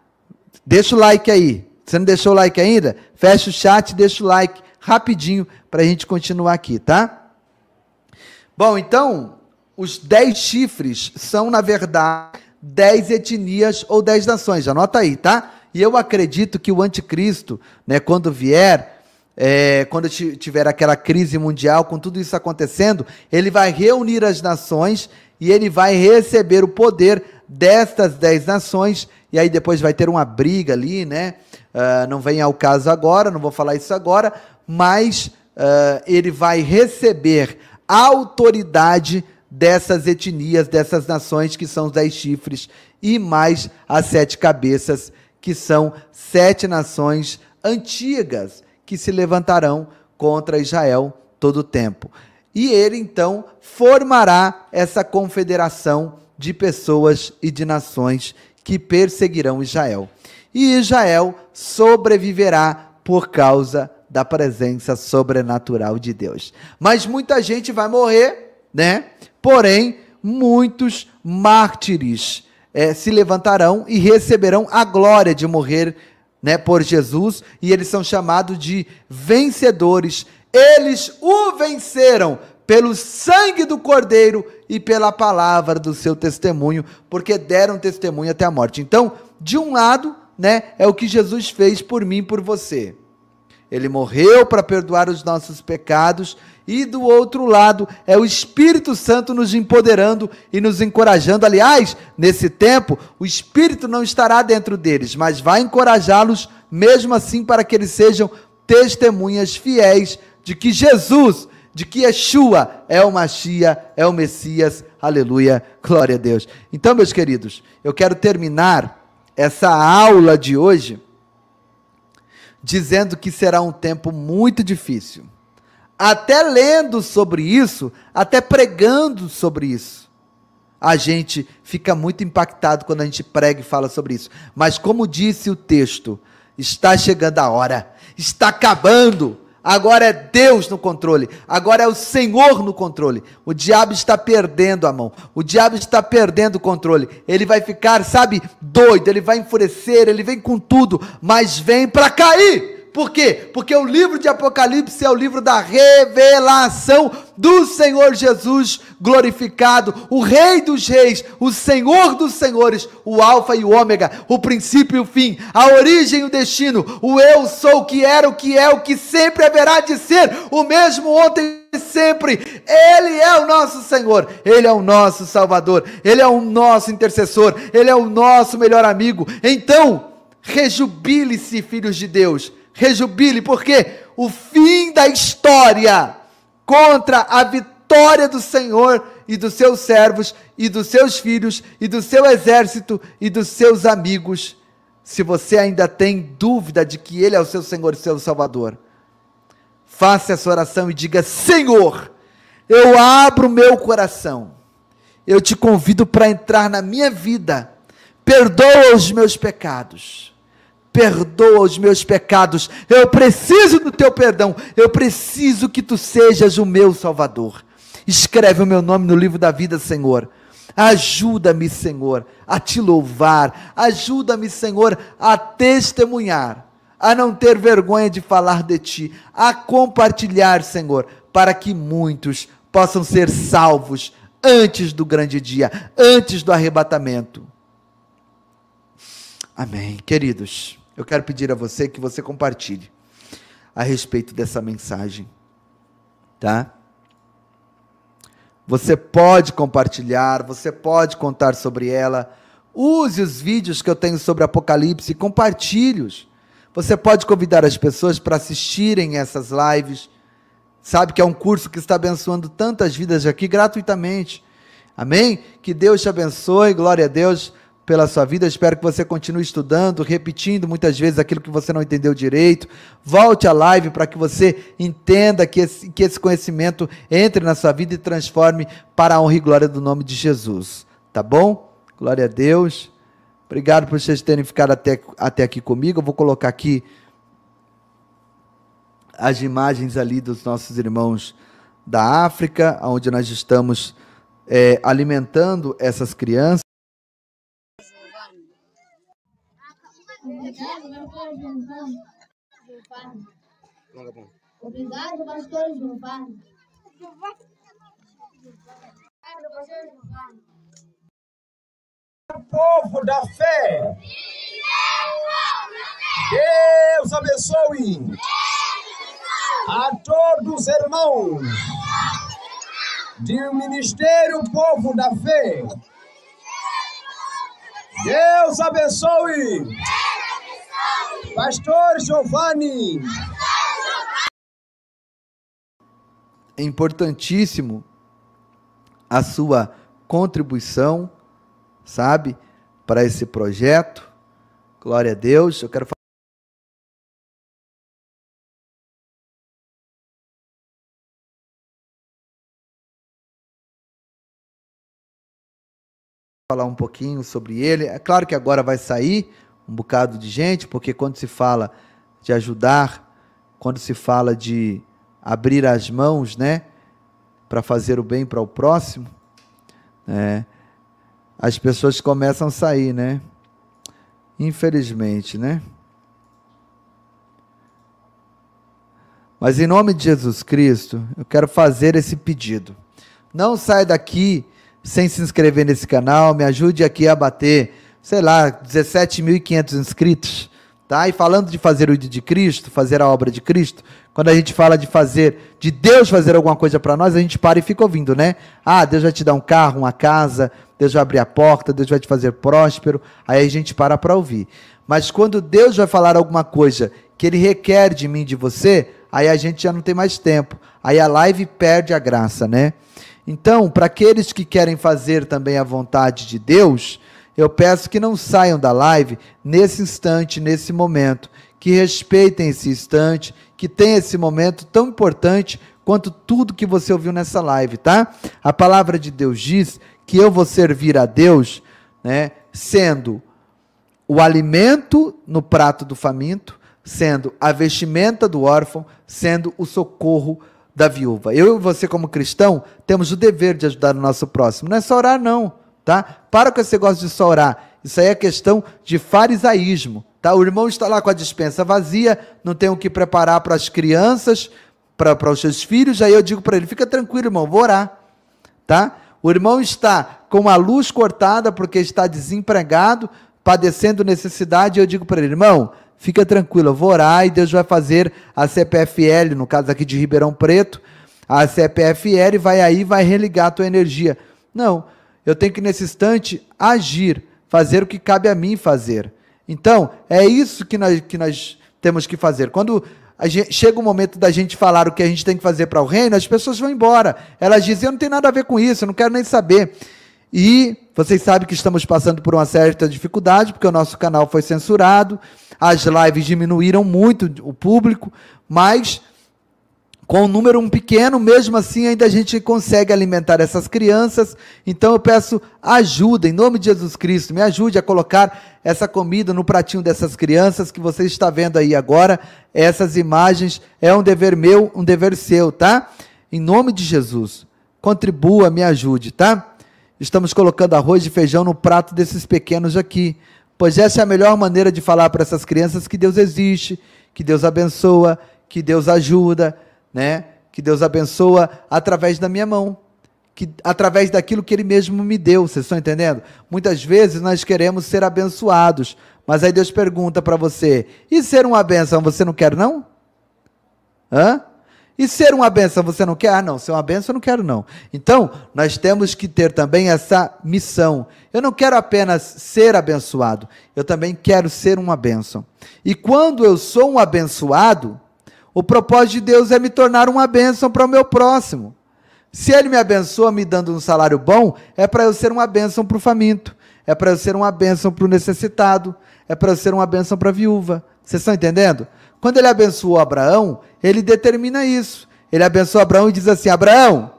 deixa o like aí. Você não deixou o like ainda? Fecha o chat, deixa o like rapidinho para a gente continuar aqui, tá? Bom, então, os 10 chifres são, na verdade, 10 etnias ou 10 nações. Anota aí, tá? E eu acredito que o anticristo, né, quando vier, quando tiver aquela crise mundial, com tudo isso acontecendo, ele vai reunir as nações e ele vai receber o poder destas 10 nações, e aí depois vai ter uma briga ali, né? Não vem ao caso agora, não vou falar isso agora, mas ele vai receber a autoridade dessas etnias, dessas nações, que são os 10 chifres, e mais as 7 cabeças, que são 7 nações antigas, que se levantarão contra Israel todo o tempo. E ele, então, formará essa confederação de pessoas e de nações que perseguirão Israel. E Israel sobreviverá por causa da presença sobrenatural de Deus. Mas muita gente vai morrer, né? Porém, muitos mártires se levantarão e receberão a glória de morrer, né, por Jesus, e eles são chamados de vencedores. Eles o venceram pelo sangue do Cordeiro e pela palavra do seu testemunho, porque deram testemunho até a morte. Então, de um lado, né, é o que Jesus fez por mim e por você. Ele morreu para perdoar os nossos pecados, e do outro lado é o Espírito Santo nos empoderando e nos encorajando. Aliás, nesse tempo, o Espírito não estará dentro deles, mas vai encorajá-los mesmo assim, para que eles sejam testemunhas fiéis de que Jesus, de que Yeshua é o Mashiach, é o Messias. Aleluia, glória a Deus. Então, meus queridos, eu quero terminar essa aula de hoje dizendo que será um tempo muito difícil. Até lendo sobre isso, até pregando sobre isso, a gente fica muito impactado quando a gente prega e fala sobre isso. Mas como disse o texto, está chegando a hora, está acabando. Agora é Deus no controle, agora é o Senhor no controle. O diabo está perdendo a mão, o diabo está perdendo o controle. Ele vai ficar, sabe, doido, ele vai enfurecer, ele vem com tudo, mas vem para cair. Por quê? Porque o livro de Apocalipse é o livro da revelação do Senhor Jesus glorificado, o Rei dos Reis, o Senhor dos Senhores, o Alfa e o Ômega, o princípio e o fim, a origem e o destino, o eu sou, o que era, o que é, o que sempre haverá de ser, o mesmo ontem e sempre. Ele é o nosso Senhor, Ele é o nosso Salvador, Ele é o nosso intercessor, Ele é o nosso melhor amigo. Então, rejubile-se, filhos de Deus, rejubile, porque o fim da história contra a vitória do Senhor e dos seus servos e dos seus filhos e do seu exército e dos seus amigos. Se você ainda tem dúvida de que Ele é o seu Senhor e seu Salvador, faça essa oração e diga: Senhor, eu abro o meu coração, eu te convido para entrar na minha vida, perdoa os meus pecados, perdoa os meus pecados, eu preciso do teu perdão, eu preciso que tu sejas o meu Salvador. Escreve o meu nome no livro da vida, Senhor. Ajuda-me, Senhor, a te louvar, ajuda-me, Senhor, a testemunhar, a não ter vergonha de falar de ti, a compartilhar, Senhor, para que muitos possam ser salvos antes do grande dia, antes do arrebatamento. Amém. Queridos, eu quero pedir a você que você compartilhe a respeito dessa mensagem, tá? Você pode compartilhar, você pode contar sobre ela, use os vídeos que eu tenho sobre Apocalipse e compartilhe-os. Você pode convidar as pessoas para assistirem essas lives, sabe que é um curso que está abençoando tantas vidas aqui gratuitamente, amém? Que Deus te abençoe, glória a Deus pela sua vida. Eu espero que você continue estudando, repetindo muitas vezes aquilo que você não entendeu direito. Volte à live para que você entenda que esse conhecimento entre na sua vida e transforme para a honra e glória do nome de Jesus, tá bom? Glória a Deus. Obrigado por vocês terem ficado até aqui comigo. Eu vou colocar aqui as imagens ali dos nossos irmãos da África, onde nós estamos alimentando essas crianças. Obrigado, pastor Giovanni. O povo da fé. Deus abençoe a todos os irmãos do Ministério Povo da Fé. Deus abençoe Pastor Giovanni. É importantíssimo a sua contribuição, sabe, para esse projeto. Glória a Deus. Eu quero falar um pouquinho sobre ele. É claro que agora vai sair um bocado de gente, porque quando se fala de ajudar, quando se fala de abrir as mãos, né, para fazer o bem para o próximo, As pessoas começam a sair, né? Infelizmente, né? Mas em nome de Jesus Cristo, eu quero fazer esse pedido. Não saia daqui sem se inscrever nesse canal, me ajude aqui a bater, sei lá, 17.500 inscritos, tá? E falando de fazer o de Cristo, fazer a obra de Cristo, quando a gente fala de fazer, de Deus fazer alguma coisa para nós, a gente para e fica ouvindo, né? Ah, Deus vai te dar um carro, uma casa, Deus vai abrir a porta, Deus vai te fazer próspero, aí a gente para ouvir. Mas quando Deus vai falar alguma coisa que Ele requer de mim, de você, aí a gente já não tem mais tempo, aí a live perde a graça, né? Então, para aqueles que querem fazer também a vontade de Deus, eu peço que não saiam da live nesse instante, nesse momento, que respeitem esse instante, que tenham esse momento tão importante quanto tudo que você ouviu nessa live, tá? A palavra de Deus diz que eu vou servir a Deus, né, sendo o alimento no prato do faminto, sendo a vestimenta do órfão, sendo o socorro da viúva. Eu e você, como cristão, temos o dever de ajudar o nosso próximo. Não é só orar, não, tá? Para com esse negócio de só orar. Isso aí é questão de farisaísmo, tá? O irmão está lá com a despensa vazia, não tem o que preparar para as crianças, para os seus filhos, aí eu digo para ele, fica tranquilo, irmão, vou orar, tá? O irmão está com a luz cortada porque está desempregado, padecendo necessidade, e eu digo para ele, irmão, fica tranquilo, eu vou orar e Deus vai fazer a CPFL, no caso aqui de Ribeirão Preto, a CPFL vai aí, vai religar a tua energia. Não, eu tenho que nesse instante agir, fazer o que cabe a mim fazer. Então, é isso que nós temos que fazer. Quando chega o momento da gente falar o que a gente tem que fazer para o reino, as pessoas vão embora. Elas dizem, eu não tenho nada a ver com isso, eu não quero nem saber. E vocês sabem que estamos passando por uma certa dificuldade, porque o nosso canal foi censurado, as lives diminuíram muito o público, mas com um número pequeno, mesmo assim ainda a gente consegue alimentar essas crianças. Então eu peço ajuda, em nome de Jesus Cristo, me ajude a colocar essa comida no pratinho dessas crianças que você está vendo aí agora. Essas imagens é um dever meu, um dever seu, tá? Em nome de Jesus, contribua, me ajude, tá? Estamos colocando arroz e feijão no prato desses pequenos aqui, pois essa é a melhor maneira de falar para essas crianças que Deus existe, que Deus abençoa, que Deus ajuda, né? Que Deus abençoa através da minha mão, através daquilo que Ele mesmo me deu, vocês estão entendendo? Muitas vezes nós queremos ser abençoados, mas aí Deus pergunta para você, e ser uma bênção você não quer não? Hã? E ser uma bênção você não quer? Ah, não, ser uma bênção eu não quero não. Então, nós temos que ter também essa missão. Eu não quero apenas ser abençoado, eu também quero ser uma bênção. E quando eu sou um abençoado, o propósito de Deus é me tornar uma bênção para o meu próximo. Se Ele me abençoa me dando um salário bom, é para eu ser uma bênção para o faminto, é para eu ser uma bênção para o necessitado, é para eu ser uma bênção para a viúva. Vocês estão entendendo? Quando Ele abençoou Abraão, Ele determina isso. Ele abençoa Abraão e diz assim, Abraão,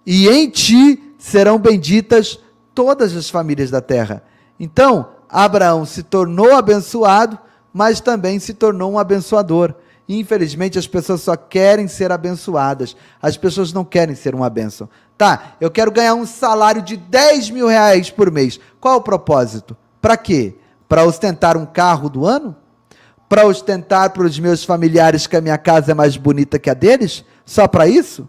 e em ti serão benditas todas as famílias da terra. Então, Abraão se tornou abençoado, mas também se tornou um abençoador. E, infelizmente, as pessoas só querem ser abençoadas. As pessoas não querem ser uma bênção. Tá, eu quero ganhar um salário de 10 mil reais por mês. Qual é o propósito? Para quê? Para ostentar um carro do ano? Para ostentar para os meus familiares que a minha casa é mais bonita que a deles? Só para isso?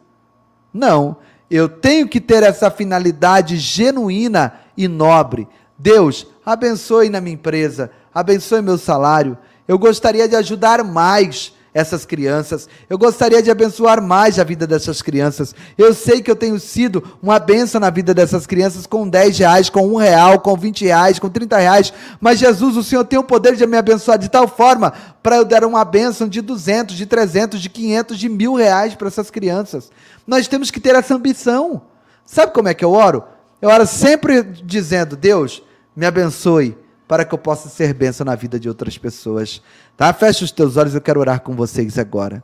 Não. Eu tenho que ter essa finalidade genuína e nobre. Deus, abençoe na minha empresa, abençoe meu salário. Eu gostaria de ajudar mais essas crianças. Eu gostaria de abençoar mais a vida dessas crianças. Eu sei que eu tenho sido uma bênção na vida dessas crianças com 10 reais, com 1 real, com 20 reais, com 30 reais. Mas Jesus, o Senhor tem o poder de me abençoar de tal forma para eu dar uma bênção de 200, de 300, de 500, de 1.000 reais para essas crianças. Nós temos que ter essa ambição. Sabe como é que eu oro? Eu oro sempre dizendo, Deus, me abençoe para que eu possa ser bênção na vida de outras pessoas. Tá? Fecha os teus olhos, eu quero orar com vocês agora.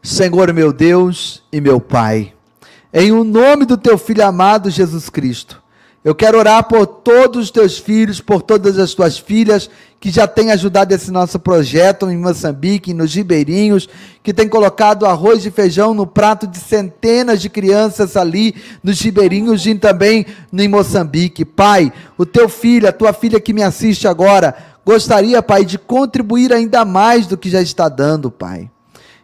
Senhor meu Deus e meu Pai, em o nome do teu Filho amado Jesus Cristo, Eu quero orar por todos os teus filhos, por todas as tuas filhas, que já têm ajudado esse nosso projeto em Moçambique, nos ribeirinhos, que tem colocado arroz e feijão no prato de centenas de crianças ali nos ribeirinhos e também em Moçambique. Pai, o teu filho, a tua filha que me assiste agora, gostaria, Pai, de contribuir ainda mais do que já está dando, Pai.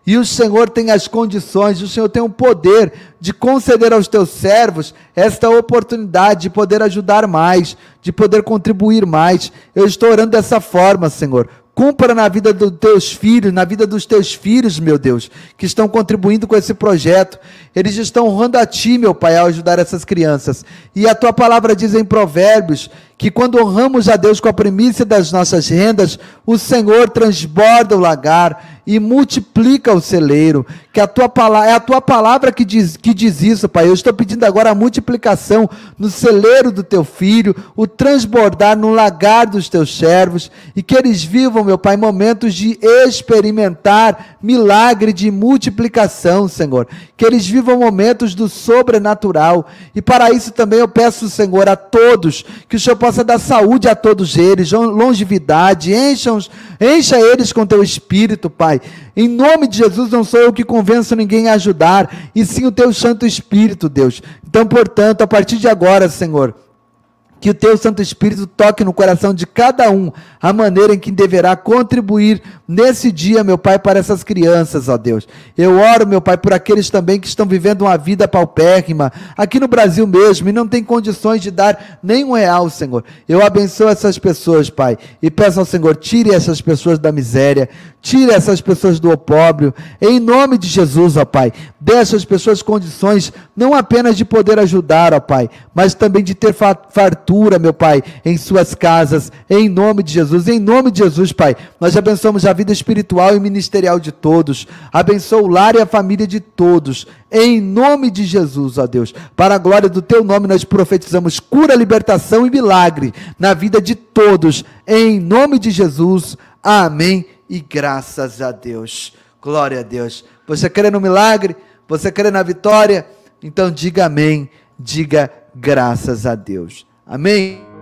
E o Senhor tem as condições, o Senhor tem o poder de conceder aos teus servos esta oportunidade de poder ajudar mais, de poder contribuir mais. Eu estou orando dessa forma, Senhor. Cumpra na vida dos teus filhos, na vida dos teus filhos, meu Deus, que estão contribuindo com esse projeto. Eles estão honrando a Ti, meu Pai, ao ajudar essas crianças. E a Tua palavra diz em Provérbios que quando honramos a Deus com a primícia das nossas rendas, o Senhor transborda o lagar e multiplica o celeiro. Que a tua palavra, é a Tua palavra que diz isso, Pai. Eu estou pedindo agora a multiplicação no celeiro do Teu Filho, o transbordar no lagar dos Teus servos, e que eles vivam, meu Pai, momentos de experimentar milagre de multiplicação, Senhor. Que eles vivam momentos do sobrenatural. E para isso também eu peço, Senhor, a todos, que o Senhor possa dar saúde a todos eles, longevidade, encha eles com Teu Espírito, Pai. Em nome de Jesus, não sou eu que convenço ninguém a ajudar, e sim o Teu Santo Espírito, Deus. Então, portanto, a partir de agora, Senhor, que o Teu Santo Espírito toque no coração de cada um a maneira em que deverá contribuir nesse dia, meu Pai, para essas crianças, ó Deus. Eu oro, meu Pai, por aqueles também que estão vivendo uma vida paupérrima, aqui no Brasil mesmo, e não tem condições de dar nem R$1, Senhor. Eu abençoo essas pessoas, Pai, e peço ao Senhor, tire essas pessoas da miséria, tire essas pessoas do opróbrio, em nome de Jesus, ó Pai. Dê a essas pessoas condições, não apenas de poder ajudar, ó Pai, mas também de ter fartura, meu Pai, em suas casas, em nome de Jesus, Pai. Nós abençoamos a vida espiritual e ministerial de todos, abençoa o lar e a família de todos, em nome de Jesus, ó Deus. Para a glória do Teu nome nós profetizamos cura, libertação e milagre na vida de todos, em nome de Jesus, amém e graças a Deus. Glória a Deus. Você crê no milagre? Você crê na vitória? Então diga amém, diga graças a Deus. Amém.